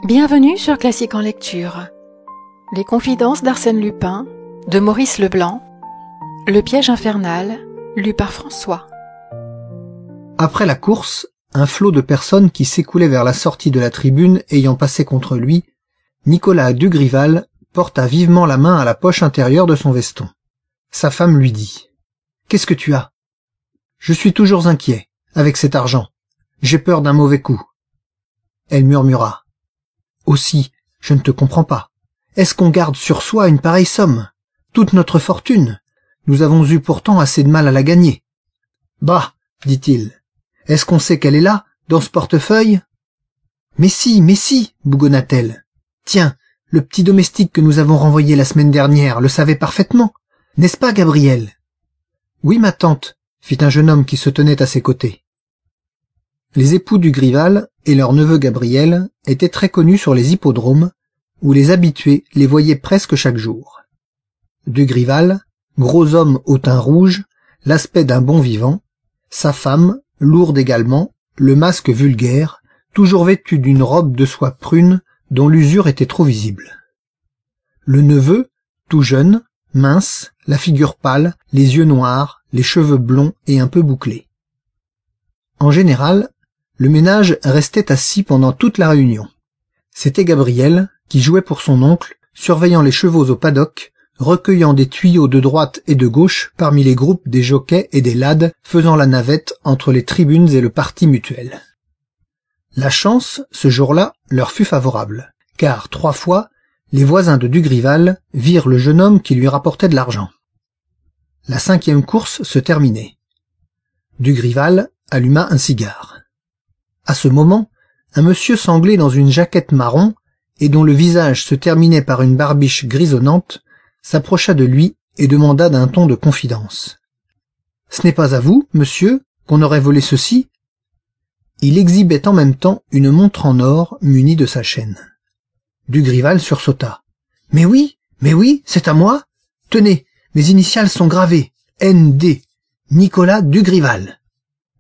Bienvenue sur Classique en lecture. Les confidences d'Arsène Lupin, de Maurice Leblanc. Le piège infernal, lu par François. Après la course, un flot de personnes qui s'écoulaient vers la sortie de la tribune ayant passé contre lui, Nicolas Dugrival porta vivement la main à la poche intérieure de son veston. Sa femme lui dit : « Qu'est-ce que tu as ? » ?»« Je suis toujours inquiet, avec cet argent. J'ai peur d'un mauvais coup. » Elle murmura : « Aussi, je ne te comprends pas. Est-ce qu'on garde sur soi une pareille somme ? Toute notre fortune. Nous avons eu pourtant assez de mal à la gagner. »« Bah, dit-il. Est-ce qu'on sait qu'elle est là, dans ce portefeuille ? » ?»« Mais si, bougonna-t-elle. Tiens, le petit domestique que nous avons renvoyé la semaine dernière le savait parfaitement. N'est-ce pas, Gabriel ? » ?»« Oui, ma tante, » fit un jeune homme qui se tenait à ses côtés. Les époux Dugrival et leur neveu Gabriel étaient très connus sur les hippodromes, où les habitués les voyaient presque chaque jour. Dugrival, gros homme au teint rouge, l'aspect d'un bon vivant, sa femme, lourde également, le masque vulgaire, toujours vêtu d'une robe de soie prune dont l'usure était trop visible. Le neveu, tout jeune, mince, la figure pâle, les yeux noirs, les cheveux blonds et un peu bouclés. En général, le ménage restait assis pendant toute la réunion. C'était Gabriel qui jouait pour son oncle, surveillant les chevaux au paddock, recueillant des tuyaux de droite et de gauche parmi les groupes des jockeys et des lades faisant la navette entre les tribunes et le parti mutuel. La chance, ce jour-là, leur fut favorable, car 3 fois, les voisins de Dugrival virent le jeune homme qui lui rapportait de l'argent. La 5e course se terminait. Dugrival alluma un cigare. À ce moment, un monsieur sanglé dans une jaquette marron, et dont le visage se terminait par une barbiche grisonnante, s'approcha de lui et demanda d'un ton de confidence : « Ce n'est pas à vous, monsieur, qu'on aurait volé ceci ?» Il exhibait en même temps une montre en or munie de sa chaîne. Dugrival sursauta. « Mais oui, c'est à moi. Tenez, mes initiales sont gravées. N.D. Nicolas Dugrival. »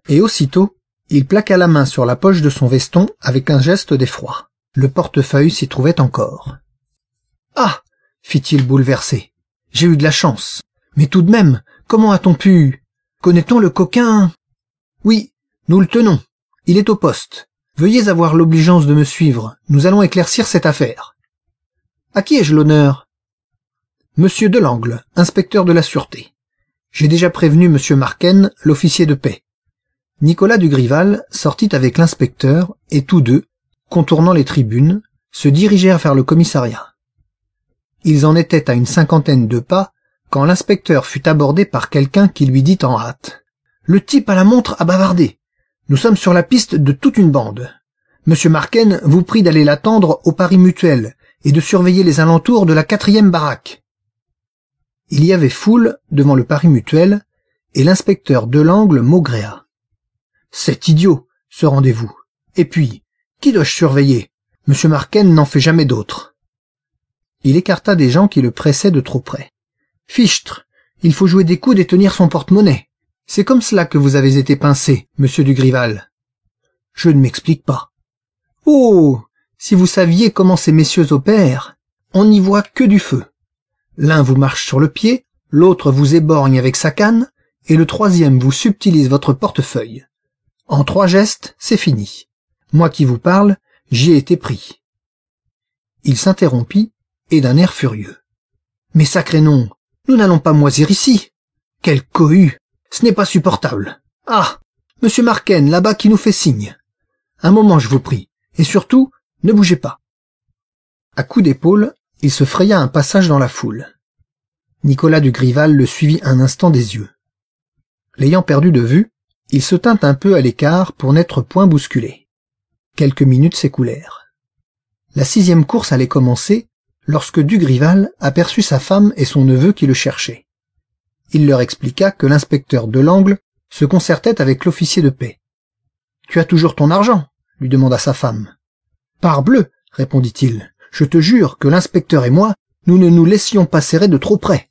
Et aussitôt, il plaqua la main sur la poche de son veston avec un geste d'effroi. Le portefeuille s'y trouvait encore. « Ah !» fit-il bouleversé. « J'ai eu de la chance. Mais tout de même, comment a-t-on pu... Connaît-on le coquin ? » ?»« Oui, nous le tenons. Il est au poste. Veuillez avoir l'obligeance de me suivre. Nous allons éclaircir cette affaire. »« À qui ai-je l'honneur ? » ?»« Monsieur Delangle, inspecteur de la sûreté. J'ai déjà prévenu monsieur Marken, l'officier de paix. » Nicolas Dugrival sortit avec l'inspecteur et tous deux, contournant les tribunes, se dirigèrent vers le commissariat. Ils en étaient à une 50aine de pas quand l'inspecteur fut abordé par quelqu'un qui lui dit en hâte : « Le type à la montre a bavardé. Nous sommes sur la piste de toute une bande. Monsieur Marken vous prie d'aller l'attendre au Paris Mutuel et de surveiller les alentours de la 4e baraque. » Il y avait foule devant le Paris Mutuel et l'inspecteur Delangle maugréa. C'est idiot, ce rendez-vous. Et puis, qui dois-je surveiller ? Monsieur Marken n'en fait jamais d'autres. Il écarta des gens qui le pressaient de trop près. Fichtre, il faut jouer des coudes et tenir son porte-monnaie. C'est comme cela que vous avez été pincé, monsieur Dugrival. Je ne m'explique pas. Oh, si vous saviez comment ces messieurs opèrent, on n'y voit que du feu. L'un vous marche sur le pied, l'autre vous éborgne avec sa canne, et le 3e vous subtilise votre portefeuille. En 3 gestes, c'est fini. Moi qui vous parle, j'y ai été pris. Il s'interrompit, et d'un air furieux. Mais sacré nom, nous n'allons pas moisir ici. Quel cohue, ce n'est pas supportable. Ah, monsieur Marken, là-bas qui nous fait signe. Un moment, je vous prie, et surtout, ne bougez pas. À coups d'épaule, il se fraya un passage dans la foule. Nicolas Dugrival le suivit un instant des yeux. L'ayant perdu de vue, il se tint un peu à l'écart pour n'être point bousculé. Quelques minutes s'écoulèrent. La 6e course allait commencer lorsque Dugrival aperçut sa femme et son neveu qui le cherchaient. Il leur expliqua que l'inspecteur Delangle se concertait avec l'officier de paix. « Tu as toujours ton argent ?» lui demanda sa femme. « Parbleu !» répondit-il. « Je te jure que l'inspecteur et moi, nous ne nous laissions pas serrer de trop près. »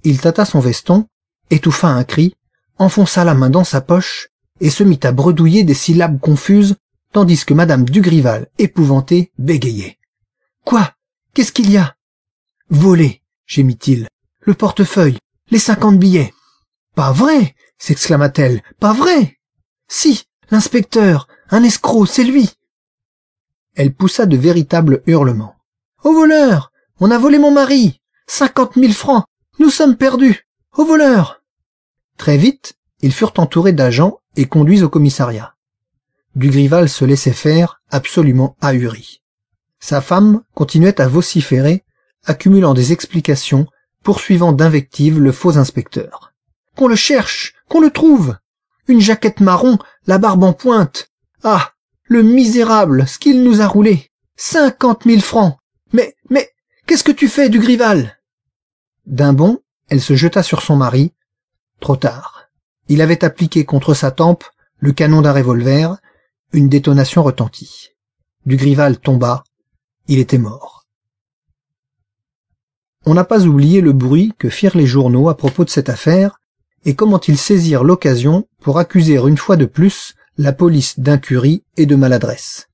Il tâta son veston, étouffa un cri, enfonça la main dans sa poche et se mit à bredouiller des syllabes confuses tandis que madame Dugrival, épouvantée, bégayait. « Quoi? Qu'est-ce qu'il y a ?»« Volé, gémit-il. Le portefeuille, les 50 billets. »« Pas vrai !» s'exclama-t-elle. « Pas vrai !»« Si, l'inspecteur, un escroc, c'est lui !» Elle poussa de véritables hurlements. « Au voleur! On a volé mon mari! 50 000 francs! Nous sommes perdus! Au voleur !» Très vite, ils furent entourés d'agents et conduits au commissariat. Dugrival se laissait faire, absolument ahuri. Sa femme continuait à vociférer, accumulant des explications, poursuivant d'invectives le faux inspecteur. « Qu'on le cherche! Qu'on le trouve! Une jaquette marron, la barbe en pointe! Ah! Le misérable, ce qu'il nous a roulé! 50 000 francs! Mais, qu'est-ce que tu fais, Dugrival ?» D'un bond, elle se jeta sur son mari. Trop tard. Il avait appliqué contre sa tempe le canon d'un revolver. Une détonation retentit. Dugrival tomba. Il était mort. On n'a pas oublié le bruit que firent les journaux à propos de cette affaire et comment ils saisirent l'occasion pour accuser une fois de plus la police d'incurie et de maladresse.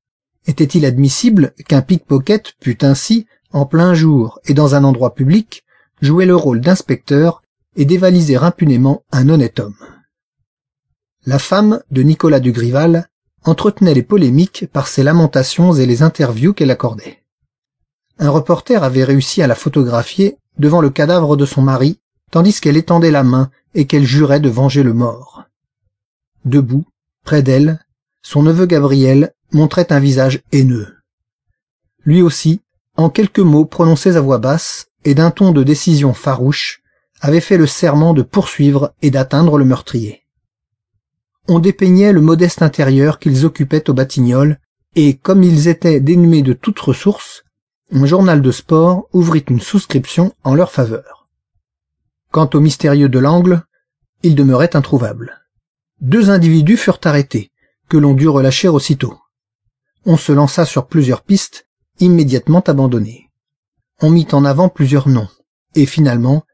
Était-il admissible qu'un pickpocket pût ainsi, en plein jour et dans un endroit public, jouer le rôle d'inspecteur et dévaliser impunément un honnête homme? La femme de Nicolas Dugrival entretenait les polémiques par ses lamentations et les interviews qu'elle accordait. Un reporter avait réussi à la photographier devant le cadavre de son mari, tandis qu'elle étendait la main et qu'elle jurait de venger le mort. Debout, près d'elle, son neveu Gabriel montrait un visage haineux. Lui aussi, en quelques mots prononcés à voix basse et d'un ton de décision farouche, avait fait le serment de poursuivre et d'atteindre le meurtrier. On dépeignait le modeste intérieur qu'ils occupaient aux Batignolles, et comme ils étaient dénués de toute ressource, un journal de sport ouvrit une souscription en leur faveur. Quant au mystérieux de l'Angle, il demeurait introuvable. 2 individus furent arrêtés, que l'on dut relâcher aussitôt. On se lança sur plusieurs pistes, immédiatement abandonnées. On mit en avant plusieurs noms, et finalement,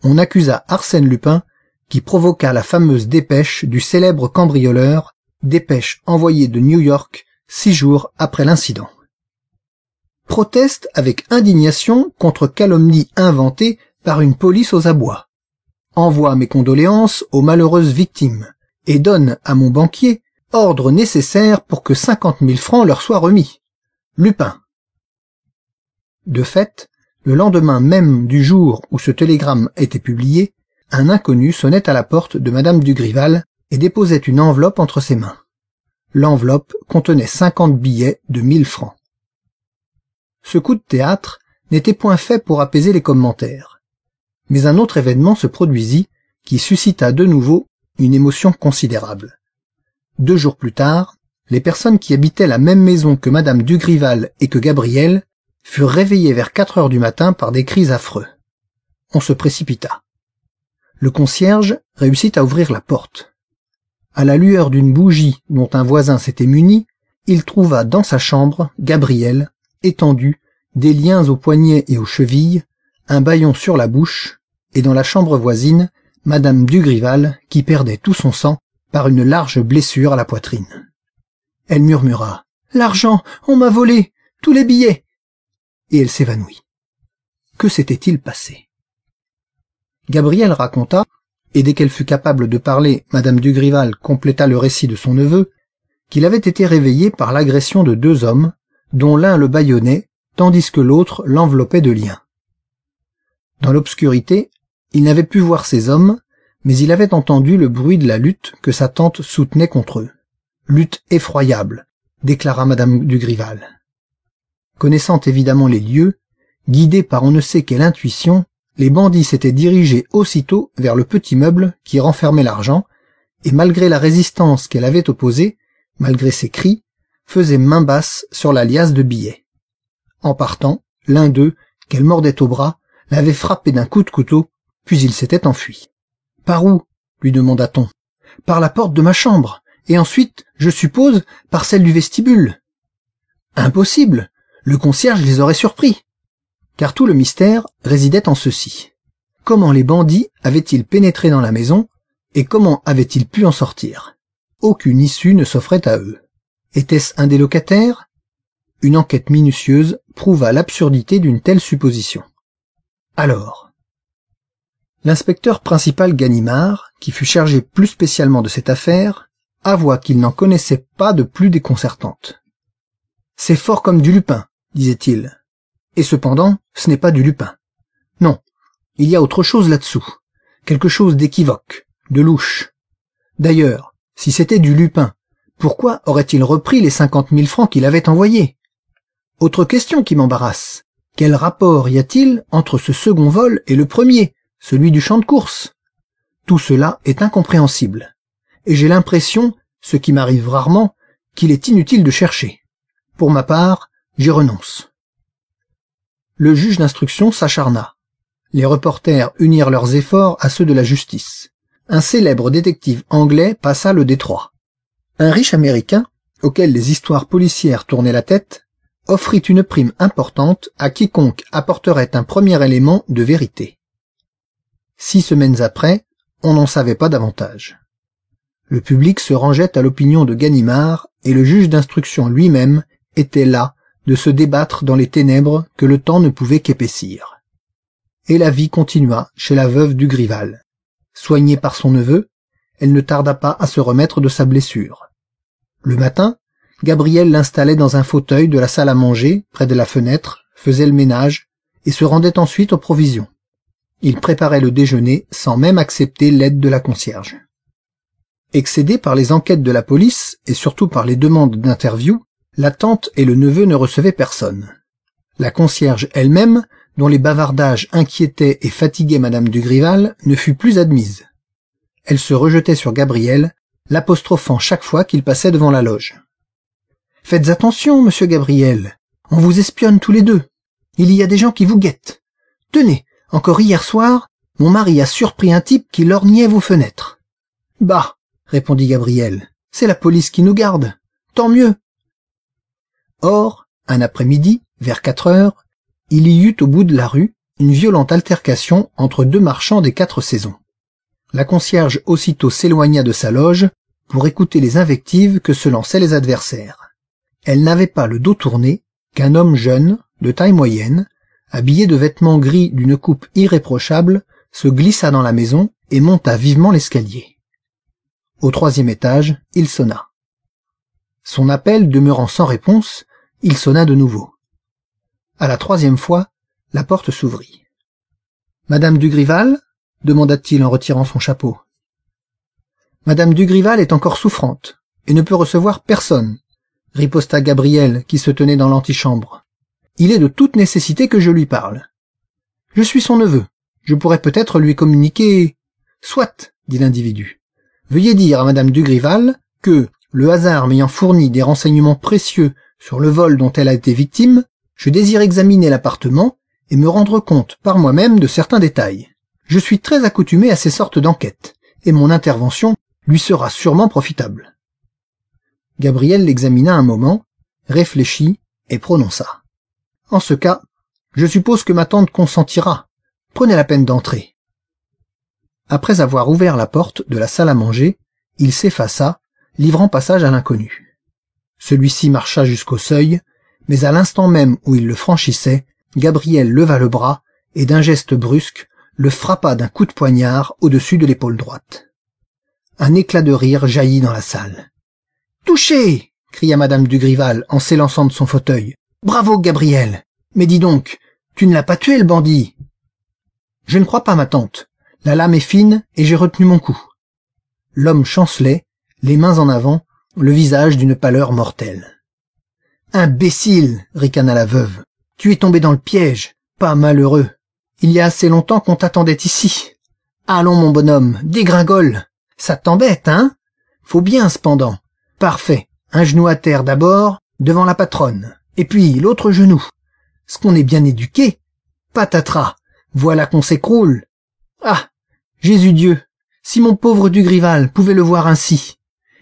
on accusa Arsène Lupin, qui provoqua la fameuse dépêche du célèbre cambrioleur, dépêche envoyée de New York 6 jours après l'incident. Proteste avec indignation contre calomnie inventée par une police aux abois. Envoie mes condoléances aux malheureuses victimes et donne à mon banquier ordre nécessaire pour que 50 000 francs leur soient remis. Lupin. De fait, le lendemain même du jour où ce télégramme était publié, un inconnu sonnait à la porte de madame Dugrival et déposait une enveloppe entre ses mains. L'enveloppe contenait 50 billets de 1000 francs. Ce coup de théâtre n'était point fait pour apaiser les commentaires. Mais un autre événement se produisit qui suscita de nouveau une émotion considérable. 2 jours plus tard, les personnes qui habitaient la même maison que madame Dugrival et que Gabriel furent réveillées vers 4 heures du matin par des cris affreux. On se précipita. Le concierge réussit à ouvrir la porte. À la lueur d'une bougie dont un voisin s'était muni, il trouva dans sa chambre Gabriel, étendu, des liens aux poignets et aux chevilles, un bâillon sur la bouche, et dans la chambre voisine, madame Dugrival qui perdait tout son sang par une large blessure à la poitrine. Elle murmura « L'argent, on m'a volé, tous les billets !» et elle s'évanouit. Que s'était-il passé? Gabriel raconta, et dès qu'elle fut capable de parler, madame Dugrival compléta le récit de son neveu, qu'il avait été réveillé par l'agression de 2 hommes, dont l'un le bâillonnait, tandis que l'autre l'enveloppait de liens. Dans l'obscurité, il n'avait pu voir ces hommes, mais il avait entendu le bruit de la lutte que sa tante soutenait contre eux. Lutte effroyable, déclara madame Dugrival. Connaissant évidemment les lieux, guidés par on ne sait quelle intuition, les bandits s'étaient dirigés aussitôt vers le petit meuble qui renfermait l'argent, et malgré la résistance qu'elle avait opposée, malgré ses cris, faisaient main basse sur la liasse de billets. En partant, l'un d'eux, qu'elle mordait au bras, l'avait frappé d'un coup de couteau, puis il s'était enfui. « Par où ?» lui demanda-t-on. « Par la porte de ma chambre, et ensuite, je suppose, par celle du vestibule. »« Impossible, le concierge les aurait surpris. » Car tout le mystère résidait en ceci. Comment les bandits avaient-ils pénétré dans la maison, et comment avaient-ils pu en sortir? Aucune issue ne s'offrait à eux. Était-ce un des locataires? Une enquête minutieuse prouva l'absurdité d'une telle supposition. Alors, l'inspecteur principal Ganimard, qui fut chargé plus spécialement de cette affaire, avoua qu'il n'en connaissait pas de plus déconcertante. « C'est fort comme du Lupin », disait-il. « Et cependant, ce n'est pas du Lupin. Non, il y a autre chose là-dessous, quelque chose d'équivoque, de louche. D'ailleurs, si c'était du Lupin, pourquoi aurait-il repris les 50 000 francs qu'il avait envoyés? Autre question qui m'embarrasse. Quel rapport y a-t-il entre ce second vol et le premier, celui du champ de course? Tout cela est incompréhensible. Et j'ai l'impression, ce qui m'arrive rarement, qu'il est inutile de chercher. Pour ma part, j'y renonce. Le juge d'instruction s'acharna. Les reporters unirent leurs efforts à ceux de la justice. Un célèbre détective anglais passa le détroit. Un riche Américain, auquel les histoires policières tournaient la tête, offrit une prime importante à quiconque apporterait un premier élément de vérité. 6 semaines après, on n'en savait pas davantage. Le public se rangeait à l'opinion de Ganimard et le juge d'instruction lui-même était là de se débattre dans les ténèbres que le temps ne pouvait qu'épaissir. Et la vie continua chez la veuve Dugrival. Soignée par son neveu, elle ne tarda pas à se remettre de sa blessure. Le matin, Gabriel l'installait dans un fauteuil de la salle à manger, près de la fenêtre, faisait le ménage, et se rendait ensuite aux provisions. Il préparait le déjeuner sans même accepter l'aide de la concierge. Excédés par les enquêtes de la police, et surtout par les demandes d'interview, la tante et le neveu ne recevaient personne. La concierge elle-même, dont les bavardages inquiétaient et fatiguaient madame Dugrival, ne fut plus admise. Elle se rejetait sur Gabriel, l'apostrophant chaque fois qu'il passait devant la loge. « Faites attention, monsieur Gabriel, on vous espionne tous les deux. Il y a des gens qui vous guettent. Tenez, encore hier soir, mon mari a surpris un type qui lorgnait vos fenêtres. »« Bah !» répondit Gabriel, « c'est la police qui nous garde. Tant mieux. » Or, un après-midi, vers 4 heures, il y eut au bout de la rue une violente altercation entre 2 marchands des 4 saisons. La concierge aussitôt s'éloigna de sa loge pour écouter les invectives que se lançaient les adversaires. Elle n'avait pas le dos tourné qu'un homme jeune, de taille moyenne, habillé de vêtements gris d'une coupe irréprochable, se glissa dans la maison et monta vivement l'escalier. Au 3e étage, il sonna. Son appel demeurant sans réponse, il sonna de nouveau. À la 3e fois, la porte s'ouvrit. « Madame Dugrival ?» demanda-t-il en retirant son chapeau. « Madame Dugrival est encore souffrante et ne peut recevoir personne, » riposta Gabriel qui se tenait dans l'antichambre. « Il est de toute nécessité que je lui parle. Je suis son neveu, je pourrais peut-être lui communiquer... »« Soit, » dit l'individu. « Veuillez dire à madame Dugrival que, le hasard m'ayant fourni des renseignements précieux sur le vol dont elle a été victime, je désire examiner l'appartement et me rendre compte par moi-même de certains détails. Je suis très accoutumé à ces sortes d'enquêtes, et mon intervention lui sera sûrement profitable. » Gabriel l'examina un moment, réfléchit et prononça. « En ce cas, je suppose que ma tante consentira. Prenez la peine d'entrer. » Après avoir ouvert la porte de la salle à manger, il s'effaça, livrant passage à l'inconnu. Celui-ci marcha jusqu'au seuil, mais à l'instant même où il le franchissait, Gabriel leva le bras et d'un geste brusque le frappa d'un coup de poignard au-dessus de l'épaule droite. Un éclat de rire jaillit dans la salle. « Touché !» cria madame Dugrival en s'élançant de son fauteuil. « Bravo, Gabriel! Mais dis donc, tu ne l'as pas tué, le bandit !»« Je ne crois pas, ma tante. La lame est fine et j'ai retenu mon coup. » L'homme chancelait, les mains en avant, le visage d'une pâleur mortelle. « Imbécile !» ricana la veuve. « Tu es tombé dans le piège, pas malheureux. Il y a assez longtemps qu'on t'attendait ici. Allons, mon bonhomme, dégringole. Ça t'embête, hein? Faut bien, cependant. Parfait. Un genou à terre d'abord, devant la patronne. Et puis l'autre genou. Ce qu'on est bien éduqué. Patatras. Voilà qu'on s'écroule. Ah! Jésus Dieu! Si mon pauvre Dugrival pouvait le voir ainsi.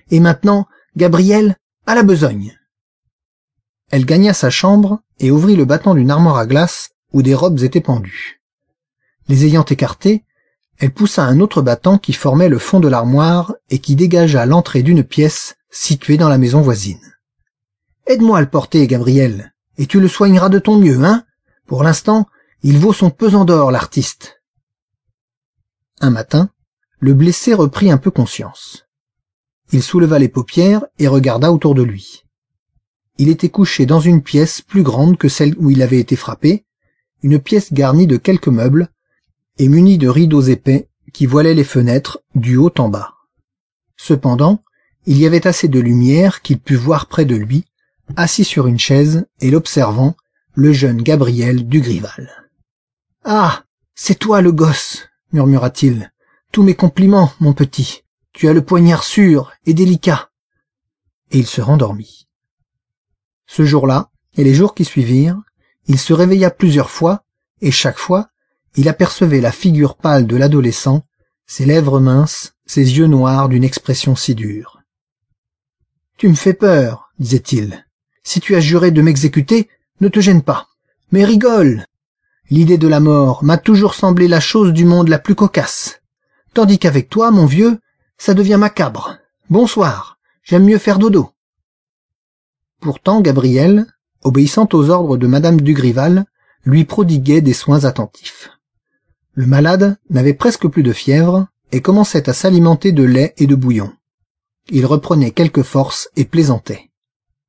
Et maintenant, Gabriel, à la besogne. Elle gagna sa chambre et ouvrit le battant d'une armoire à glace où des robes étaient pendues. Les ayant écartées, elle poussa un autre battant qui formait le fond de l'armoire et qui dégagea l'entrée d'une pièce située dans la maison voisine. Aide-moi à le porter, Gabriel, et tu le soigneras de ton mieux, hein? Pour l'instant, il vaut son pesant d'or, l'artiste. Un matin, le blessé reprit un peu conscience. Il souleva les paupières et regarda autour de lui. Il était couché dans une pièce plus grande que celle où il avait été frappé, une pièce garnie de quelques meubles et munie de rideaux épais qui voilaient les fenêtres du haut en bas. Cependant, il y avait assez de lumière qu'il put voir près de lui, assis sur une chaise et l'observant, le jeune Gabriel Dugrival. « Ah, c'est toi le gosse !» murmura-t-il. « Tous mes compliments, mon petit. Tu as le poignard sûr et délicat. » Et il se rendormit. Ce jour-là, et les jours qui suivirent, il se réveilla plusieurs fois, et chaque fois, il apercevait la figure pâle de l'adolescent, ses lèvres minces, ses yeux noirs d'une expression si dure. « Tu me fais peur, » disait-il. « Si tu as juré de m'exécuter, ne te gêne pas. Mais rigole. L'idée de la mort m'a toujours semblé la chose du monde la plus cocasse. Tandis qu'avec toi, mon vieux, ça devient macabre. Bonsoir, j'aime mieux faire dodo. » Pourtant, Gabriel, obéissant aux ordres de Madame Dugrival, lui prodiguait des soins attentifs. Le malade n'avait presque plus de fièvre et commençait à s'alimenter de lait et de bouillon. Il reprenait quelques forces et plaisantait.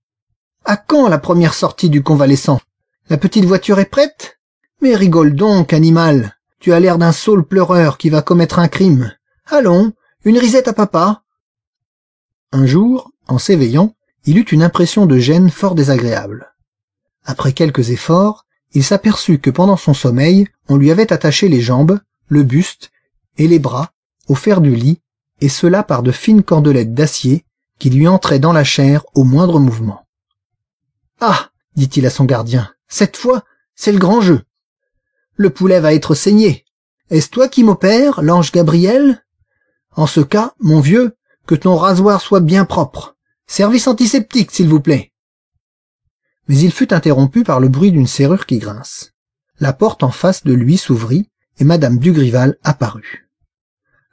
« À quand la première sortie du convalescent? La petite voiture est prête? Mais rigole donc, animal, tu as l'air d'un saule pleureur qui va commettre un crime. Allons, une risette à papa. » Un jour, en s'éveillant, il eut une impression de gêne fort désagréable. Après quelques efforts, il s'aperçut que pendant son sommeil, on lui avait attaché les jambes, le buste et les bras au fer du lit, et cela par de fines cordelettes d'acier qui lui entraient dans la chair au moindre mouvement. « Ah !» dit-il à son gardien, « cette fois, c'est le grand jeu. Le poulet va être saigné. Est-ce toi qui m'opères, l'ange Gabriel? En ce cas, mon vieux, que ton rasoir soit bien propre. Service antiseptique, s'il vous plaît. » Mais il fut interrompu par le bruit d'une serrure qui grince. La porte en face de lui s'ouvrit et Madame Dugrival apparut.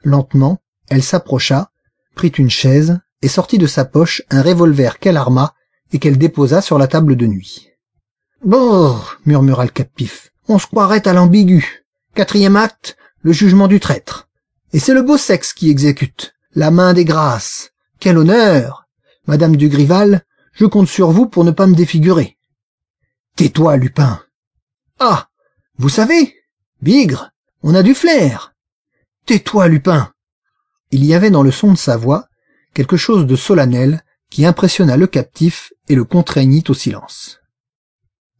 Lentement, elle s'approcha, prit une chaise et sortit de sa poche un revolver qu'elle arma et qu'elle déposa sur la table de nuit. « Bon, » murmura le captif, « on se croirait à l'ambigu. 4e acte, le jugement du traître. Et c'est le beau sexe qui exécute, la main des grâces. Quel honneur! Madame Dugrival, je compte sur vous pour ne pas me défigurer. »« Tais-toi, Lupin. »« Ah, vous savez, Bigre, on a du flair. »« Tais-toi, Lupin. » Il y avait dans le son de sa voix quelque chose de solennel qui impressionna le captif et le contraignit au silence.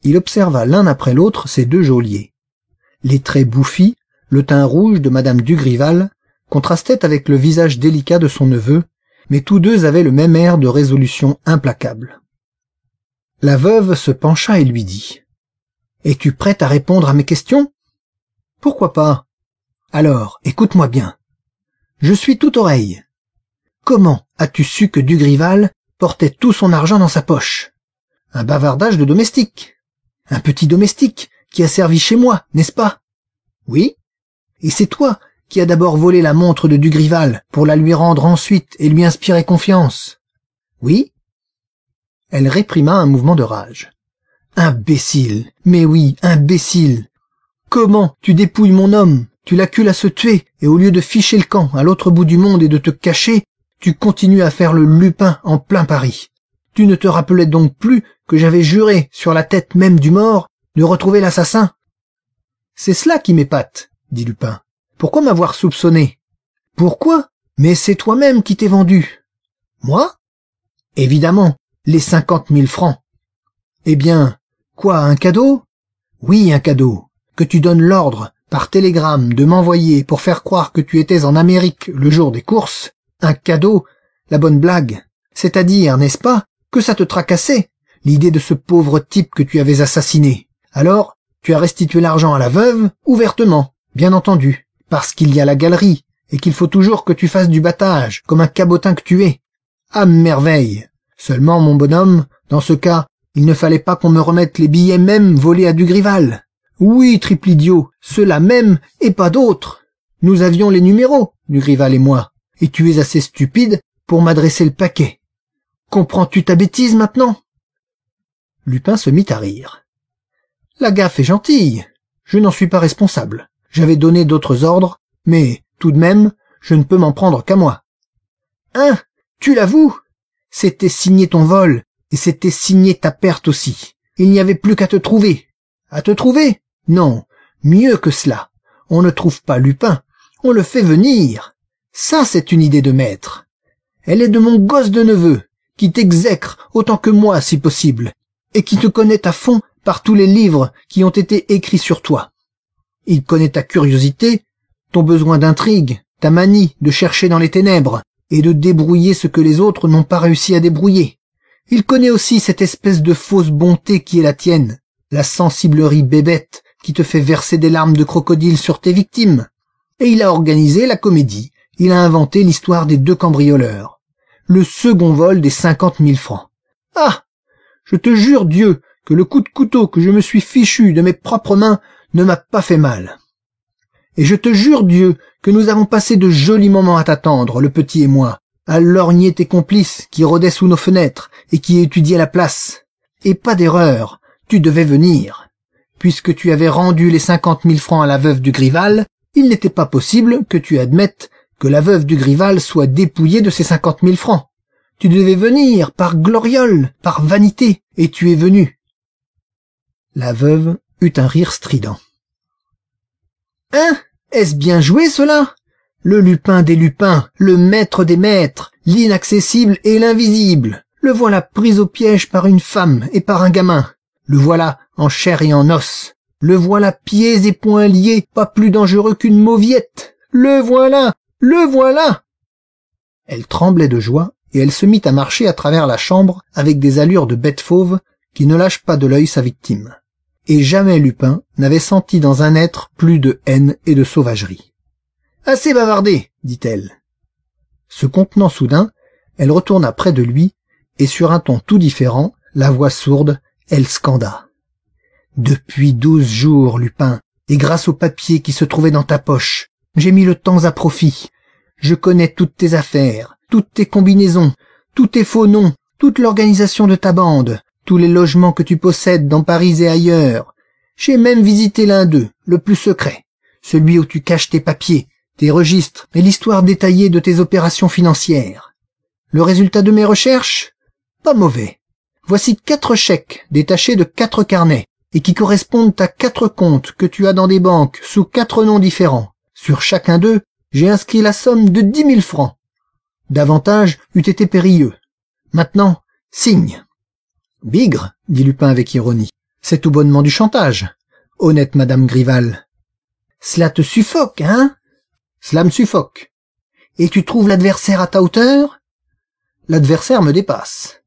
Il observa l'un après l'autre ces deux geôliers. Les traits bouffis, le teint rouge de Madame Dugrival contrastaient avec le visage délicat de son neveu, mais tous deux avaient le même air de résolution implacable. La veuve se pencha et lui dit : « Es-tu prête à répondre à mes questions ? » ?»« Pourquoi pas ? Alors, écoute-moi bien. Je suis tout oreille. Comment as-tu su que Dugrival portait tout son argent dans sa poche ? Un bavardage de domestique. Un petit domestique qui a servi chez moi, n'est-ce pas ? Oui. Et c'est toi qui as d'abord volé la montre de Dugrival pour la lui rendre ensuite et lui inspirer confiance. Oui. Elle réprima un mouvement de rage. Imbécile. Mais oui, imbécile. Comment tu dépouilles mon homme, tu l'accules à se tuer, et au lieu de ficher le camp à l'autre bout du monde et de te cacher, tu continues à faire le Lupin en plein Paris. Tu ne te rappelais donc plus que j'avais juré sur la tête même du mort de retrouver l'assassin ? C'est cela qui m'épate, dit Lupin. Pourquoi m'avoir soupçonné ? Pourquoi ? Mais c'est toi-même qui t'es vendu. Moi ? Évidemment, les 50 000 francs. Eh bien, quoi, un cadeau ? Oui, un cadeau, que tu donnes l'ordre, par télégramme, de m'envoyer pour faire croire que tu étais en Amérique le jour des courses. Un cadeau, la bonne blague. C'est-à-dire, n'est-ce pas, que ça te tracassait, l'idée de ce pauvre type que tu avais assassiné. Alors, tu as restitué l'argent à la veuve, ouvertement, bien entendu, parce qu'il y a la galerie, et qu'il faut toujours que tu fasses du battage, comme un cabotin que tu es. À merveille. Seulement, mon bonhomme, dans ce cas, il ne fallait pas qu'on me remette les billets même volés à Dugrival. Oui, triple idiot, ceux-là même, et pas d'autres. Nous avions les numéros, Dugrival et moi, et tu es assez stupide pour m'adresser le paquet. Comprends-tu ta bêtise maintenant ? Lupin se mit à rire. La gaffe est gentille. Je n'en suis pas responsable. J'avais donné d'autres ordres, mais, tout de même, je ne peux m'en prendre qu'à moi. Hein? Tu l'avoues? C'était signer ton vol, et c'était signer ta perte aussi. Il n'y avait plus qu'à te trouver. À te trouver? Non, mieux que cela. On ne trouve pas Lupin, on le fait venir. Ça, c'est une idée de maître. Elle est de mon gosse de neveu, qui t'exècre autant que moi, si possible, et qui te connaît à fond par tous les livres qui ont été écrits sur toi. Il connaît ta curiosité, ton besoin d'intrigue, ta manie de chercher dans les ténèbres, et de débrouiller ce que les autres n'ont pas réussi à débrouiller. Il connaît aussi cette espèce de fausse bonté qui est la tienne, la sensiblerie bébête qui te fait verser des larmes de crocodile sur tes victimes. Et il a organisé la comédie, il a inventé l'histoire des 2 cambrioleurs, le second vol des 50 000 francs. Ah! Je te jure Dieu que le coup de couteau que je me suis fichu de mes propres mains ne m'a pas fait mal. Et je te jure Dieu que nous avons passé de jolis moments à t'attendre, le petit et moi, à lorgner tes complices qui rôdaient sous nos fenêtres et qui étudiaient la place. Et pas d'erreur, tu devais venir. Puisque tu avais rendu les 50 000 francs à la veuve Dugrival, il n'était pas possible que tu admettes que la veuve Dugrival soit dépouillée de ses 50 000 francs. Tu devais venir, par gloriole, par vanité, et tu es venu. La veuve eut un rire strident. Hein? Est-ce bien joué, cela? Le Lupin des Lupins, le maître des maîtres, l'inaccessible et l'invisible. Le voilà pris au piège par une femme et par un gamin. Le voilà en chair et en os. Le voilà pieds et poings liés, pas plus dangereux qu'une mauviette. Le voilà! Le voilà! Elle tremblait de joie et elle se mit à marcher à travers la chambre avec des allures de bête fauve qui ne lâche pas de l'œil sa victime. Et jamais Lupin n'avait senti dans un être plus de haine et de sauvagerie. « Assez bavardé !» dit-elle. Se contenant soudain, elle retourna près de lui, et sur un ton tout différent, la voix sourde, elle scanda. « Depuis 12 jours, Lupin, et grâce au papier qui se trouvait dans ta poche, j'ai mis le temps à profit. Je connais toutes tes affaires, toutes tes combinaisons, tous tes faux noms, toute l'organisation de ta bande, tous les logements que tu possèdes dans Paris et ailleurs. J'ai même visité l'un d'eux, le plus secret, celui où tu caches tes papiers, tes registres et l'histoire détaillée de tes opérations financières. Le résultat de mes recherches? Pas mauvais. Voici 4 chèques détachés de 4 carnets et qui correspondent à 4 comptes que tu as dans des banques sous 4 noms différents. Sur chacun d'eux, j'ai inscrit la somme de 10 000 francs. Davantage eût été périlleux. Maintenant, signe. Bigre, dit Lupin avec ironie, c'est tout bonnement du chantage. Honnête Madame Grival. Cela te suffoque, hein? Cela me suffoque. Et tu trouves l'adversaire à ta hauteur? L'adversaire me dépasse.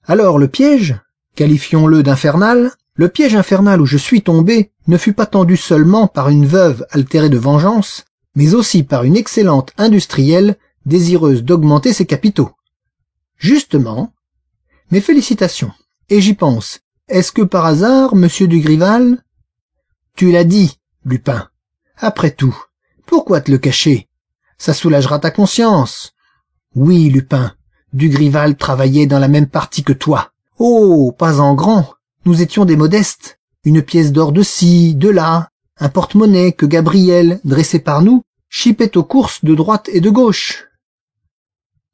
Alors le piège, qualifions-le d'infernal, le piège infernal où je suis tombé ne fut pas tendu seulement par une veuve altérée de vengeance, mais aussi par une excellente industrielle désireuse d'augmenter ses capitaux. Justement, mes félicitations. Et j'y pense. Est-ce que par hasard, monsieur Dugrival? Tu l'as dit, Lupin. Après tout, pourquoi te le cacher? Ça soulagera ta conscience. Oui, Lupin, Dugrival travaillait dans la même partie que toi. Oh, pas en grand. Nous étions des modestes. Une pièce d'or de ci, de là, un porte-monnaie que Gabriel, dressé par nous, chipait aux courses de droite et de gauche.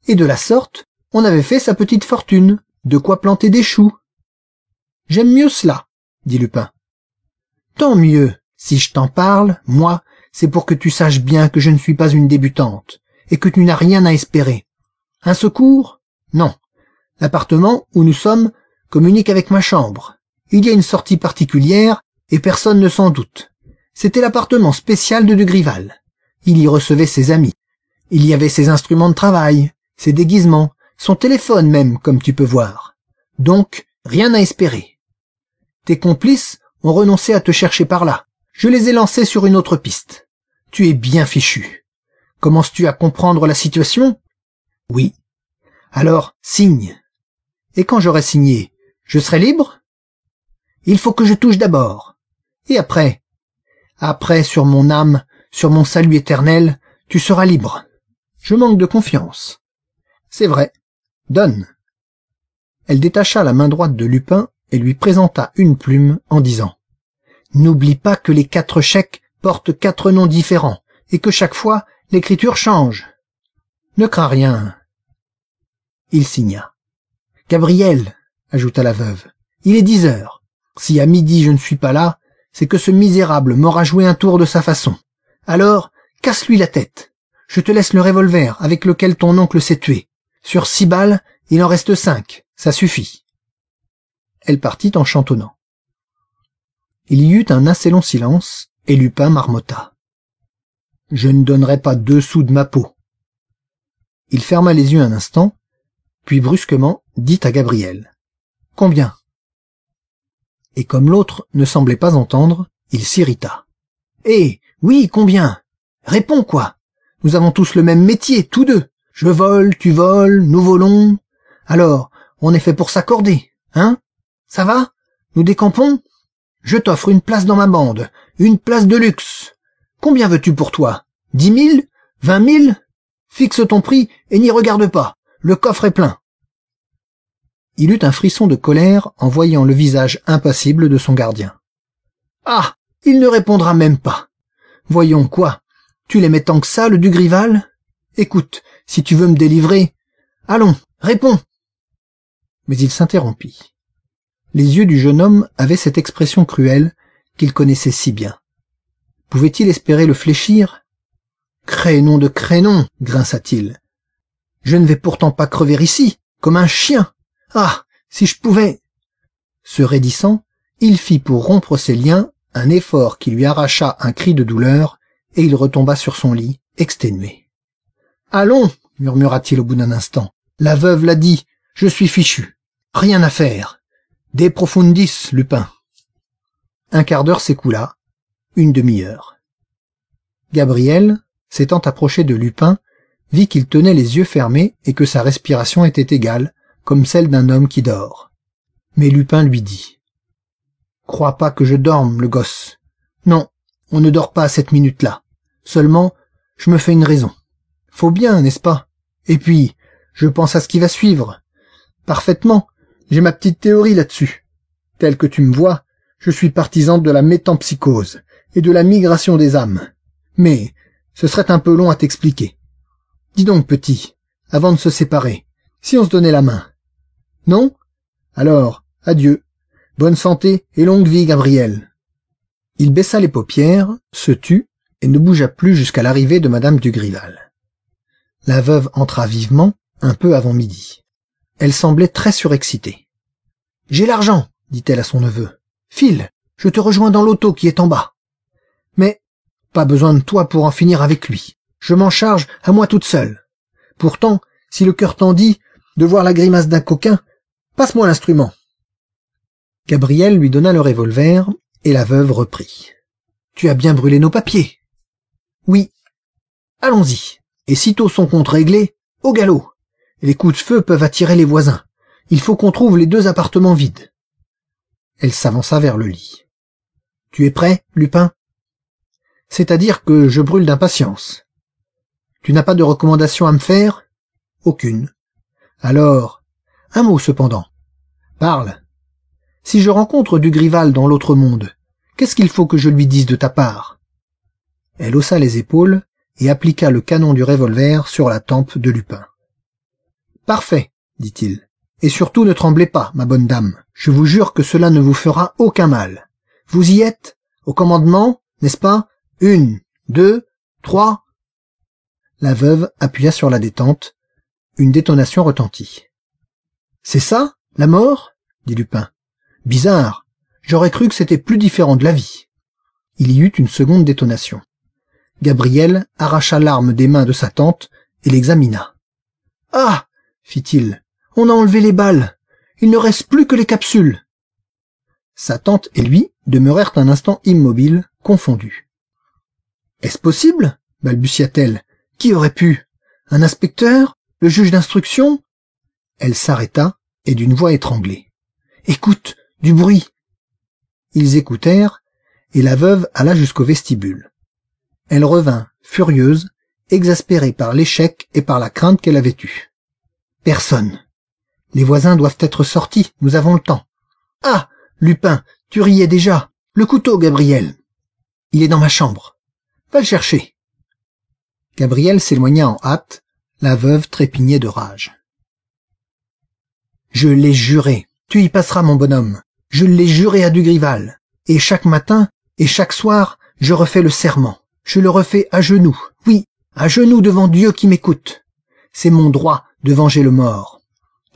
Et de la sorte, on avait fait sa petite fortune, de quoi planter des choux. J'aime mieux cela, dit Lupin. Tant mieux. Si je t'en parle, moi, c'est pour que tu saches bien que je ne suis pas une débutante, et que tu n'as rien à espérer. Un secours? Non. L'appartement où nous sommes communique avec ma chambre. Il y a une sortie particulière, et personne ne s'en doute. C'était l'appartement spécial de Dugrival. Il y recevait ses amis. Il y avait ses instruments de travail, ses déguisements, son téléphone même, comme tu peux voir. Donc, rien à espérer. Tes complices ont renoncé à te chercher par là. Je les ai lancés sur une autre piste. Tu es bien fichu. Commences-tu à comprendre la situation? Oui. Alors, signe. Et quand j'aurai signé, je serai libre? Il faut que je touche d'abord. Et après? Après, sur mon âme, sur mon salut éternel, tu seras libre. Je manque de confiance. C'est vrai. Donne. Elle détacha la main droite de Lupin et lui présenta une plume en disant « N'oublie pas que les 4 chèques portent 4 noms différents et que chaque fois, l'écriture change. Ne crains rien. » Il signa. « Gabriel, » ajouta la veuve, « il est 10 heures. Si à midi je ne suis pas là, c'est que ce misérable m'aura joué un tour de sa façon. Alors, casse-lui la tête. Je te laisse le revolver avec lequel ton oncle s'est tué. Sur 6 balles, il en reste 5. Ça suffit. » Elle partit en chantonnant. Il y eut un assez long silence, et Lupin marmotta. « Je ne donnerai pas 2 sous de ma peau. » Il ferma les yeux un instant, puis brusquement dit à Gabriel. « Combien ?» Et comme l'autre ne semblait pas entendre, il s'irrita. « Eh, oui, combien? Réponds, quoi. Nous avons tous le même métier, tous deux. Je vole, tu voles, nous volons. Alors, on est fait pour s'accorder, hein? Ça va? Nous décampons? Je t'offre une place dans ma bande, une place de luxe. Combien veux-tu pour toi? 10 000? 20 000? Fixe ton prix et n'y regarde pas. Le coffre est plein. » Il eut un frisson de colère en voyant le visage impassible de son gardien. « Ah, il ne répondra même pas. Voyons quoi, tu l'aimais tant que ça, le Dugrival? Écoute, si tu veux me délivrer, allons, réponds. » Mais il s'interrompit. Les yeux du jeune homme avaient cette expression cruelle qu'il connaissait si bien. Pouvait-il espérer le fléchir? « Crénom de crénom, grinça-t-il. Je ne vais pourtant pas crever ici, comme un chien. Ah, si je pouvais. » Se raidissant, il fit pour rompre ses liens un effort qui lui arracha un cri de douleur, et il retomba sur son lit, exténué. « Allons, murmura-t-il au bout d'un instant. La veuve l'a dit, je suis fichu. Rien à faire. De profundis, Lupin. » Un quart d'heure s'écoula, une demi-heure. Gabriel, s'étant approché de Lupin, vit qu'il tenait les yeux fermés et que sa respiration était égale, comme celle d'un homme qui dort. Mais Lupin lui dit « Crois pas que je dorme, le gosse. Non, on ne dort pas à cette minute-là. Seulement, je me fais une raison. Faut bien, n'est-ce pas? Et puis, je pense à ce qui va suivre. Parfaitement, j'ai ma petite théorie là-dessus. Tel que tu me vois, je suis partisan de la métempsychose et de la migration des âmes. Mais ce serait un peu long à t'expliquer. Dis donc, petit, avant de se séparer, si on se donnait la main. Non? Alors, adieu. Bonne santé et longue vie, Gabriel. » Il baissa les paupières, se tut et ne bougea plus jusqu'à l'arrivée de Madame Dugrival. La veuve entra vivement, un peu avant midi. Elle semblait très surexcitée. « J'ai l'argent, » dit-elle à son neveu. « File, je te rejoins dans l'auto qui est en bas. Mais pas besoin de toi pour en finir avec lui. Je m'en charge à moi toute seule. Pourtant, si le cœur t'en dit de voir la grimace d'un coquin, passe-moi l'instrument. » Gabriel lui donna le revolver, et la veuve reprit. « Tu as bien brûlé nos papiers. »« Oui. »« Allons-y. Et sitôt son compte réglé, au galop. Les coups de feu peuvent attirer les voisins. Il faut qu'on trouve les 2 appartements vides. » Elle s'avança vers le lit. « Tu es prêt, Lupin ? » « C'est-à-dire que je brûle d'impatience. Tu n'as pas de recommandation à me faire ? » ?»« Aucune. »« Alors, un mot cependant. Parle. Si je rencontre Dugrival dans l'autre monde, qu'est-ce qu'il faut que je lui dise de ta part ?» Elle haussa les épaules et appliqua le canon du revolver sur la tempe de Lupin. « Parfait, dit-il. Et surtout ne tremblez pas, ma bonne dame. Je vous jure que cela ne vous fera aucun mal. Vous y êtes, au commandement, n'est-ce pas? 1, 2, 3... » La veuve appuya sur la détente. Une détonation retentit. « C'est ça, la mort ?» dit Lupin. « Bizarre. J'aurais cru que c'était plus différent de la vie. » Il y eut une seconde détonation. Gabriel arracha l'arme des mains de sa tante et l'examina. « Ah !» fit-il. « On a enlevé les balles. Il ne reste plus que les capsules. » Sa tante et lui demeurèrent un instant immobiles, confondus. « Est-ce possible ?» balbutia-t-elle. « Qui aurait pu? Un inspecteur? Le juge d'instruction ?» Elle s'arrêta, et d'une voix étranglée. « Écoute, du bruit !» Ils écoutèrent, et la veuve alla jusqu'au vestibule. Elle revint, furieuse, exaspérée par l'échec et par la crainte qu'elle avait eue. « Personne. Les voisins doivent être sortis, nous avons le temps. Ah, Lupin, tu riais déjà. Le couteau, Gabriel. Il est dans ma chambre. Va le chercher. Gabriel s'éloigna en hâte. La veuve trépignait de rage. Je l'ai juré. Tu y passeras, mon bonhomme. Je l'ai juré à Dugrival. Et chaque matin, et chaque soir, je refais le serment. Je le refais à genoux. Oui, à genoux devant Dieu qui m'écoute. C'est mon droit de venger le mort.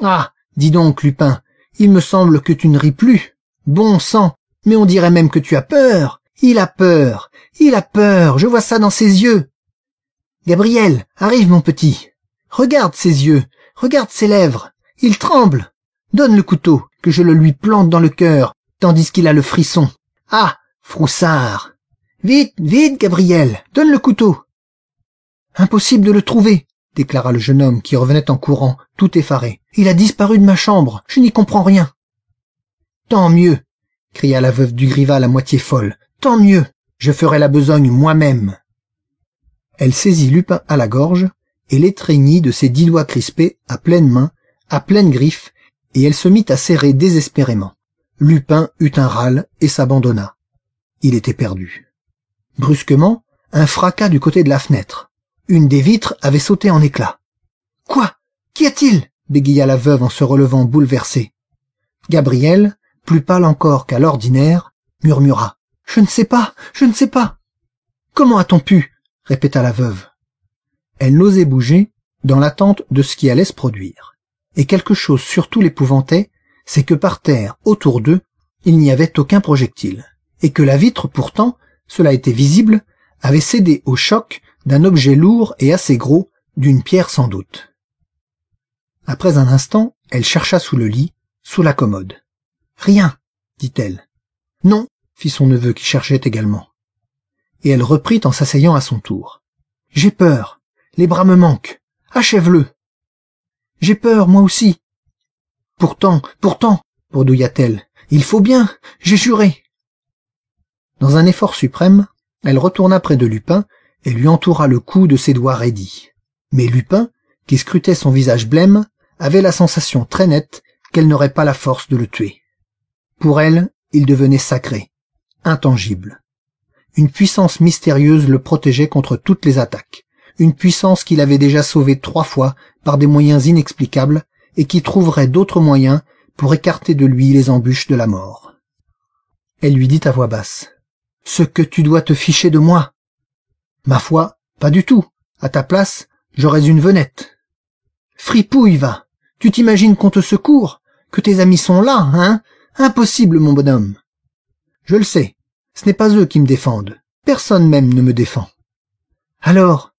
Ah, dis donc, Lupin, il me semble que tu ne ris plus. Bon sang, mais on dirait même que tu as peur. Il a peur. Il a peur. Je vois ça dans ses yeux. Gabriel, arrive, mon petit. Regarde ses yeux. Regarde ses lèvres. Il tremble. Donne le couteau, que je le lui plante dans le cœur, tandis qu'il a le frisson. Ah, froussard. Vite, vite, Gabriel, donne le couteau. Impossible de le trouver, déclara le jeune homme qui revenait en courant, tout effaré. Il a disparu de ma chambre, je n'y comprends rien. Tant mieux, cria la veuve Dugrival à moitié folle. Tant mieux, je ferai la besogne moi-même. Elle saisit Lupin à la gorge et l'étreignit de ses 10 doigts crispés à pleine main, à pleine griffe, et elle se mit à serrer désespérément. Lupin eut un râle et s'abandonna. Il était perdu. Brusquement, un fracas du côté de la fenêtre. Une des vitres avait sauté en éclats. « Quoi? Qu'y a-t-il » bégaya la veuve en se relevant bouleversée. Gabriel, plus pâle encore qu'à l'ordinaire, murmura. « Je ne sais pas, je ne sais pas. »« Comment a-t-on pu » répéta la veuve. Elle n'osait bouger dans l'attente de ce qui allait se produire. Et quelque chose surtout l'épouvantait, c'est que par terre, autour d'eux, il n'y avait aucun projectile, et que la vitre pourtant, cela était visible, avait cédé au choc d'un objet lourd et assez gros, d'une pierre sans doute. Après un instant, elle chercha sous le lit, sous la commode. « Rien, dit-elle. »« Non, » fit son neveu qui cherchait également. Et elle reprit en s'asseyant à son tour. « J'ai peur, les bras me manquent, achève-le. »« J'ai peur, moi aussi. »« Pourtant, bredouilla-t-elle, il faut bien, j'ai juré. » Dans un effort suprême, elle retourna près de Lupin et lui entoura le cou de ses doigts raidis. Mais Lupin, qui scrutait son visage blême, avait la sensation très nette qu'elle n'aurait pas la force de le tuer. Pour elle, il devenait sacré, intangible. Une puissance mystérieuse le protégeait contre toutes les attaques, une puissance qu'il avait déjà sauvée 3 fois par des moyens inexplicables et qui trouverait d'autres moyens pour écarter de lui les embûches de la mort. Elle lui dit à voix basse. « Ce que tu dois te ficher de moi. » « Ma foi, pas du tout. À ta place, j'aurais une venette. »« Fripouille, va. Tu t'imagines qu'on te secourt, que tes amis sont là, hein? Impossible, mon bonhomme. »« Je le sais. Ce n'est pas eux qui me défendent. Personne même ne me défend. »« Alors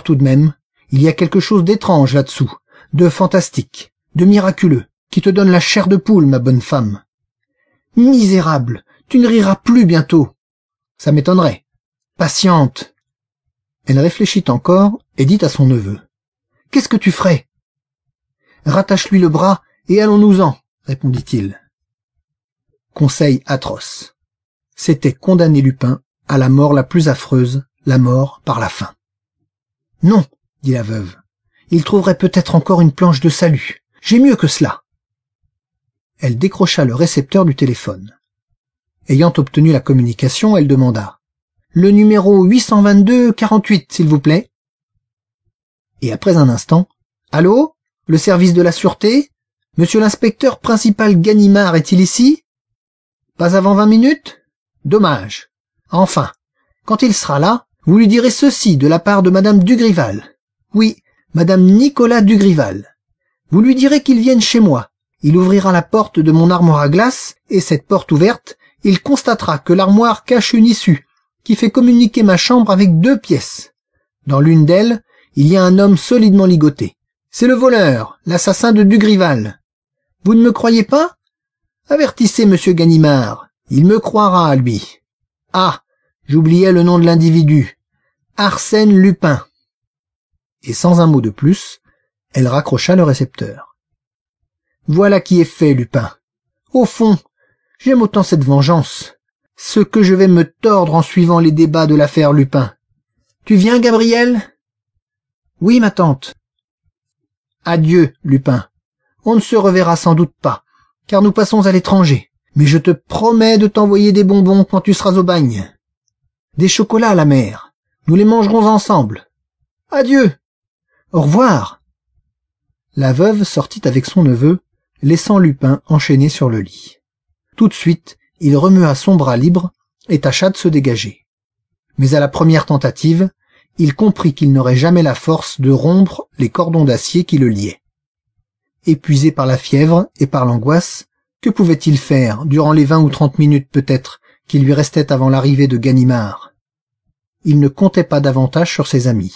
tout de même, il y a quelque chose d'étrange là-dessous, de fantastique, de miraculeux, qui te donne la chair de poule, ma bonne femme. Misérable, tu ne riras plus bientôt. Ça m'étonnerait. Patiente. » Elle réfléchit encore et dit à son neveu. « Qu'est-ce que tu ferais ?»« Rattache-lui le bras et allons-nous-en, » répondit-il. Conseil atroce. C'était condamner Lupin à la mort la plus affreuse, la mort par la faim. « Non, » dit la veuve, « il trouverait peut-être encore une planche de salut. J'ai mieux que cela. » Elle décrocha le récepteur du téléphone. Ayant obtenu la communication, elle demanda. « Le numéro 822-48, s'il vous plaît. » Et après un instant, « Allô? Le service de la sûreté? Monsieur l'inspecteur principal Ganimard est-il ici? Pas avant 20 minutes? Dommage. Enfin, quand il sera là, vous lui direz ceci de la part de madame Dugrival. Oui, madame Nicolas Dugrival. Vous lui direz qu'il vienne chez moi. Il ouvrira la porte de mon armoire à glace, et cette porte ouverte, il constatera que l'armoire cache une issue, qui fait communiquer ma chambre avec 2 pièces. Dans l'une d'elles, il y a un homme solidement ligoté. C'est le voleur, l'assassin de Dugrival. Vous ne me croyez pas? Avertissez monsieur Ganimard, il me croira, lui. Ah, j'oubliais le nom de l'individu. Arsène Lupin. Et sans un mot de plus, elle raccrocha le récepteur. Voilà qui est fait, Lupin. Au fond, j'aime autant cette vengeance. Ce que je vais me tordre en suivant les débats de l'affaire Lupin. Tu viens, Gabriel? Oui, ma tante. Adieu, Lupin. On ne se reverra sans doute pas. car nous passons à l'étranger. Mais je te promets de t'envoyer des bonbons quand tu seras au bagne. Des chocolats à la mère. Nous les mangerons ensemble. Adieu. Au revoir. » La veuve sortit avec son neveu, laissant Lupin enchaîné sur le lit. Tout de suite, il remua son bras libre et tâcha de se dégager. Mais à la première tentative, il comprit qu'il n'aurait jamais la force de rompre les cordons d'acier qui le liaient. Épuisé par la fièvre et par l'angoisse, que pouvait-il faire durant les 20 ou 30 minutes peut-être qui lui restaient avant l'arrivée de Ganimard? Il ne comptait pas davantage sur ses amis.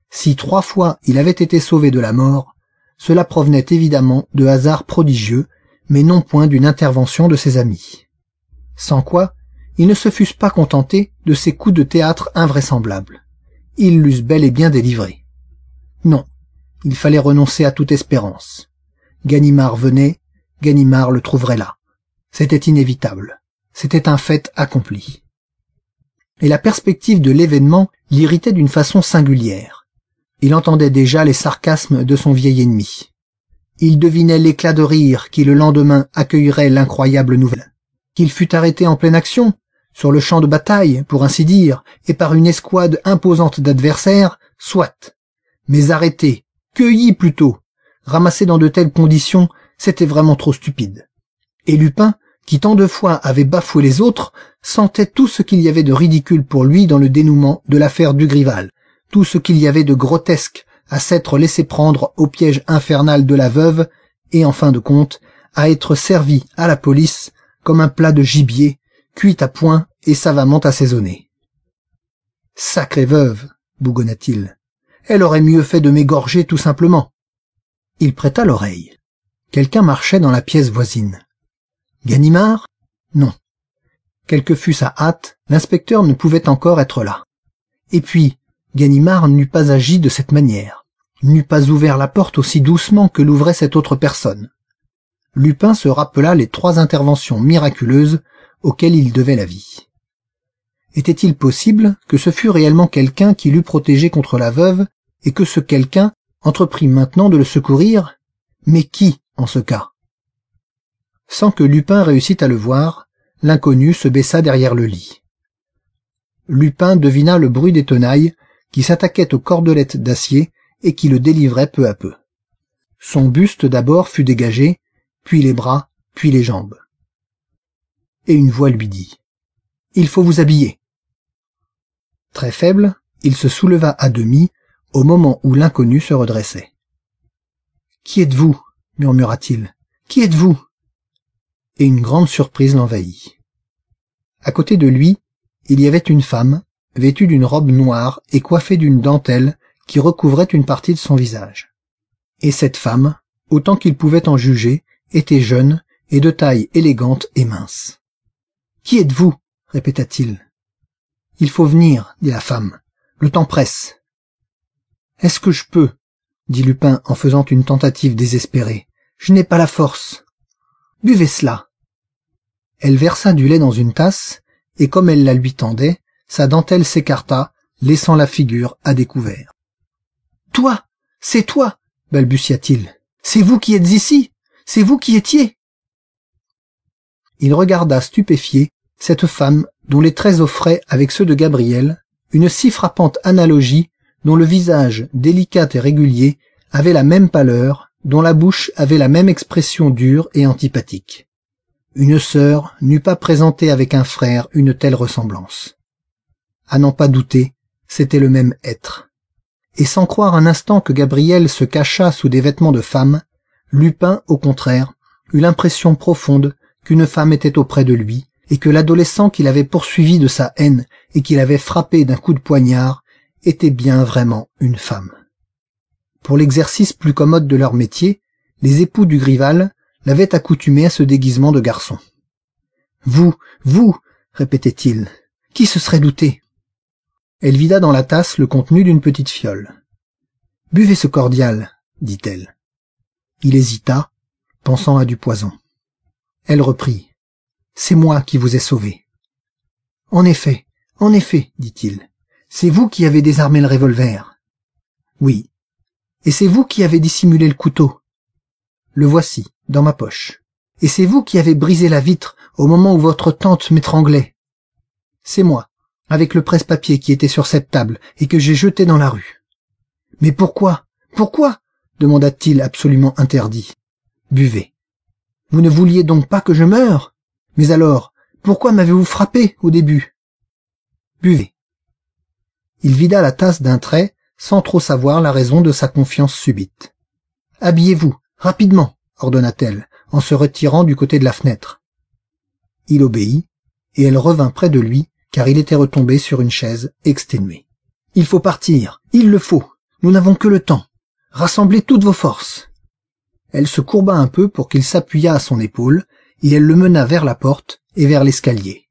Si 3 fois il avait été sauvé de la mort, cela provenait évidemment de hasards prodigieux, mais non point d'une intervention de ses amis. Sans quoi, ils ne se fussent pas contentés de ces coups de théâtre invraisemblables. Ils l'eussent bel et bien délivré. Non, il fallait renoncer à toute espérance. Ganimard venait, Ganimard le trouverait là. C'était inévitable. C'était un fait accompli. Et la perspective de l'événement l'irritait d'une façon singulière. Il entendait déjà les sarcasmes de son vieil ennemi. Il devinait l'éclat de rire qui le lendemain accueillerait l'incroyable nouvelle. Qu'il fût arrêté en pleine action, sur le champ de bataille, pour ainsi dire, et par une escouade imposante d'adversaires, soit. Mais arrêté, cueilli plutôt, ramassé dans de telles conditions, c'était vraiment trop stupide. Et Lupin, qui tant de fois avait bafoué les autres, sentait tout ce qu'il y avait de ridicule pour lui dans le dénouement de l'affaire Dugrival, tout ce qu'il y avait de grotesque à s'être laissé prendre au piège infernal de la veuve, et en fin de compte, à être servi à la police comme un plat de gibier, cuit à point et savamment assaisonné. « Sacrée veuve !» bougonna-t-il. « Elle aurait mieux fait de m'égorger tout simplement. » Il prêta l'oreille. Quelqu'un marchait dans la pièce voisine. Ganimard? Non. Quelle que fût sa hâte, l'inspecteur ne pouvait encore être là. Et puis, Ganimard n'eût pas agi de cette manière, n'eût pas ouvert la porte aussi doucement que l'ouvrait cette autre personne. Lupin se rappela les 3 interventions miraculeuses auxquelles il devait la vie. Était-il possible que ce fût réellement quelqu'un qui l'eût protégé contre la veuve et que ce quelqu'un entreprît maintenant de le secourir? Mais qui, en ce cas? Sans que Lupin réussît à le voir, l'inconnu se baissa derrière le lit. Lupin devina le bruit des tenailles qui s'attaquaient aux cordelettes d'acier et qui le délivraient peu à peu. Son buste d'abord fut dégagé, puis les bras, puis les jambes. Et une voix lui dit « Il faut vous habiller ». Très faible, il se souleva à demi au moment où l'inconnu se redressait. « Qui êtes-vous » murmura-t-il. « Qui êtes-vous » Et une grande surprise l'envahit. À côté de lui, il y avait une femme, vêtue d'une robe noire et coiffée d'une dentelle qui recouvrait une partie de son visage. Et cette femme, autant qu'il pouvait en juger, était jeune et de taille élégante et mince. « Qui êtes-vous » répéta-t-il. « Il faut venir, dit la femme. Le temps presse. »« Est-ce que je peux » dit Lupin en faisant une tentative désespérée. « Je n'ai pas la force. »« Buvez cela. » Elle versa du lait dans une tasse, et comme elle la lui tendait, sa dentelle s'écarta, laissant la figure à découvert. « Toi, c'est toi » balbutia-t-il. « C'est vous qui êtes ici. C'est vous qui étiez. » Il regarda stupéfié cette femme dont les traits offraient, avec ceux de Gabriel, une si frappante analogie, dont le visage, délicat et régulier, avait la même pâleur, dont la bouche avait la même expression dure et antipathique. Une sœur n'eût pas présenté avec un frère une telle ressemblance. À n'en pas douter, c'était le même être. Et sans croire un instant que Gabriel se cachât sous des vêtements de femme, Lupin, au contraire, eut l'impression profonde qu'une femme était auprès de lui, et que l'adolescent qu'il avait poursuivi de sa haine et qu'il avait frappé d'un coup de poignard était bien vraiment une femme. Pour l'exercice plus commode de leur métier, les époux Dugrival l'avaient accoutumé à ce déguisement de garçon. « Vous, répétait-il, qui se serait douté ?» Elle vida dans la tasse le contenu d'une petite fiole. « Buvez ce cordial, dit-elle. Il hésita, pensant à du poison. Elle reprit. « C'est moi qui vous ai sauvé. »« En effet, dit-il. C'est vous qui avez désarmé le revolver. »« Oui. Et c'est vous qui avez dissimulé le couteau. Le voici, dans ma poche. Et c'est vous qui avez brisé la vitre au moment où votre tante m'étranglait. C'est moi, avec le presse-papier qui était sur cette table et que j'ai jeté dans la rue. Mais pourquoi? Pourquoi? Demanda-t-il absolument interdit. Buvez. Vous ne vouliez donc pas que je meure? Mais alors, pourquoi m'avez-vous frappé au début? Buvez. Il vida la tasse d'un trait, sans trop savoir la raison de sa confiance subite. Habillez-vous, rapidement, ordonna-t-elle, en se retirant du côté de la fenêtre. Il obéit, et elle revint près de lui, car il était retombé sur une chaise, exténué. Il faut partir, il le faut, nous n'avons que le temps. Rassemblez toutes vos forces. Elle se courba un peu pour qu'il s'appuyât à son épaule, et elle le mena vers la porte et vers l'escalier.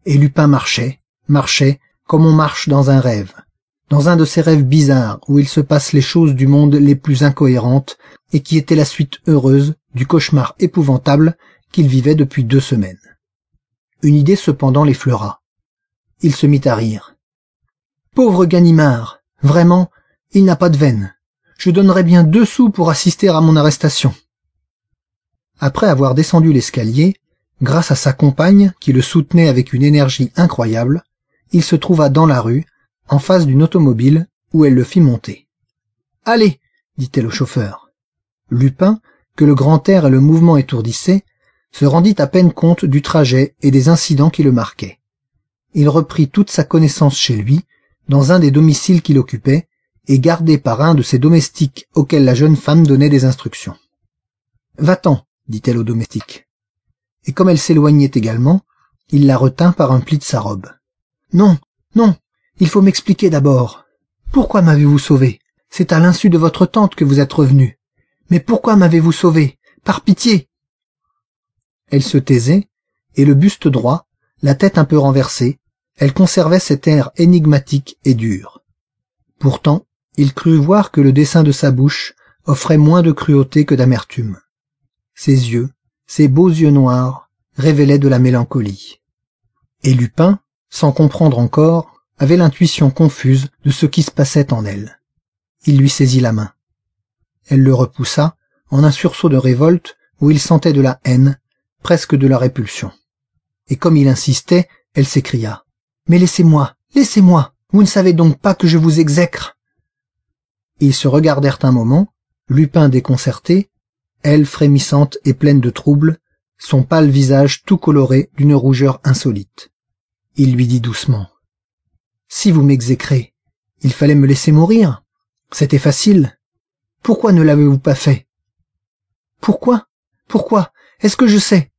Et Lupin marchait, comme on marche dans un rêve, dans un de ces rêves bizarres où il se passe les choses du monde les plus incohérentes et qui étaient la suite heureuse du cauchemar épouvantable qu'il vivait depuis 2 semaines. Une idée cependant l'effleura. Il se mit à rire. Pauvre Ganimard, vraiment, il n'a pas de veine. Je donnerais bien 2 sous pour assister à mon arrestation. Après avoir descendu l'escalier, grâce à sa compagne qui le soutenait avec une énergie incroyable, il se trouva dans la rue, en face d'une automobile, où elle le fit monter. « Allez !» dit-elle au chauffeur. Lupin, que le grand air et le mouvement étourdissaient, se rendit à peine compte du trajet et des incidents qui le marquaient. Il reprit toute sa connaissance chez lui, dans un des domiciles qu'il occupait, et gardé par un de ses domestiques auxquels la jeune femme donnait des instructions. « Va-t'en !» dit-elle au domestique. Et comme elle s'éloignait également, il la retint par un pli de sa robe. « Non, non, il faut m'expliquer d'abord. Pourquoi m'avez-vous sauvé? C'est à l'insu de votre tante que vous êtes revenu. Mais pourquoi m'avez-vous sauvé? Par pitié !» Elle se taisait, et le buste droit, la tête un peu renversée, elle conservait cet air énigmatique et dur. Pourtant, il crut voir que le dessin de sa bouche offrait moins de cruauté que d'amertume. Ses yeux, ses beaux yeux noirs, révélaient de la mélancolie. Et Lupin, sans comprendre encore, avait l'intuition confuse de ce qui se passait en elle. Il lui saisit la main. Elle le repoussa, en un sursaut de révolte où il sentait de la haine, presque de la répulsion. Et comme il insistait, elle s'écria. « Mais laissez-moi, laissez-moi, vous ne savez donc pas que je vous exècre !» Ils se regardèrent un moment, Lupin déconcerté, elle frémissante et pleine de trouble, son pâle visage tout coloré d'une rougeur insolite. Il lui dit doucement. « Si vous m'exécrez, il fallait me laisser mourir. C'était facile. Pourquoi ne l'avez-vous pas fait? »« Pourquoi? Pourquoi? Est-ce que je sais ?»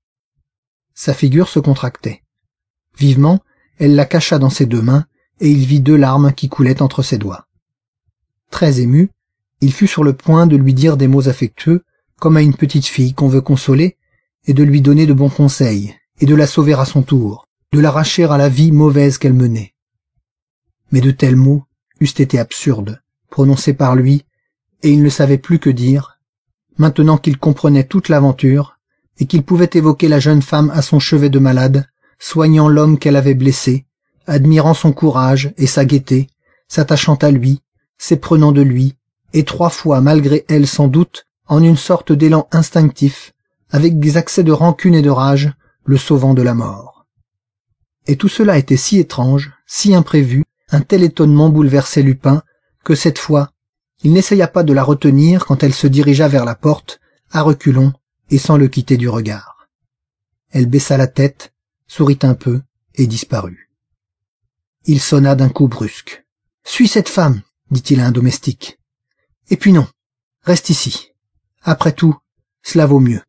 Sa figure se contractait. Vivement, elle la cacha dans ses 2 mains, et il vit 2 larmes qui coulaient entre ses doigts. Très ému, il fut sur le point de lui dire des mots affectueux, comme à une petite fille qu'on veut consoler, et de lui donner de bons conseils, et de la sauver à son tour, de l'arracher à la vie mauvaise qu'elle menait. Mais de tels mots eussent été absurdes, prononcés par lui, et il ne savait plus que dire, maintenant qu'il comprenait toute l'aventure, et qu'il pouvait évoquer la jeune femme à son chevet de malade, soignant l'homme qu'elle avait blessé, admirant son courage et sa gaieté, s'attachant à lui, s'éprenant de lui, et 3 fois, malgré elle sans doute, en une sorte d'élan instinctif, avec des accès de rancune et de rage, le sauvant de la mort. Et tout cela était si étrange, si imprévu, un tel étonnement bouleversait Lupin, que cette fois, il n'essaya pas de la retenir quand elle se dirigea vers la porte, à reculons, et sans le quitter du regard. Elle baissa la tête, sourit un peu, et disparut. Il sonna d'un coup brusque. « Suis cette femme !» dit-il à un domestique. « Et puis non, reste ici. Après tout, cela vaut mieux. »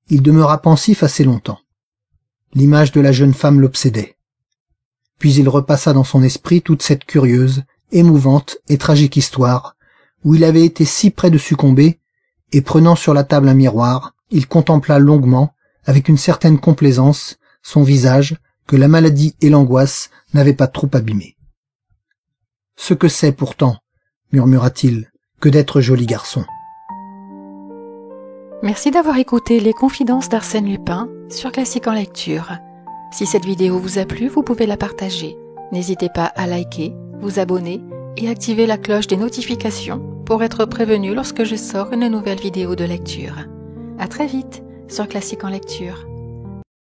Il demeura pensif assez longtemps. L'image de la jeune femme l'obsédait. Puis il repassa dans son esprit toute cette curieuse, émouvante et tragique histoire, où il avait été si près de succomber, et prenant sur la table un miroir, il contempla longuement, avec une certaine complaisance, son visage que la maladie et l'angoisse n'avaient pas trop abîmé. « Ce que c'est pourtant, murmura-t-il, que d'être joli garçon. » Merci d'avoir écouté Les Confidences d'Arsène Lupin sur Classique en Lecture. Si cette vidéo vous a plu, vous pouvez la partager. N'hésitez pas à liker, vous abonner et activer la cloche des notifications pour être prévenu lorsque je sors une nouvelle vidéo de lecture. À très vite! sur Classique en lecture.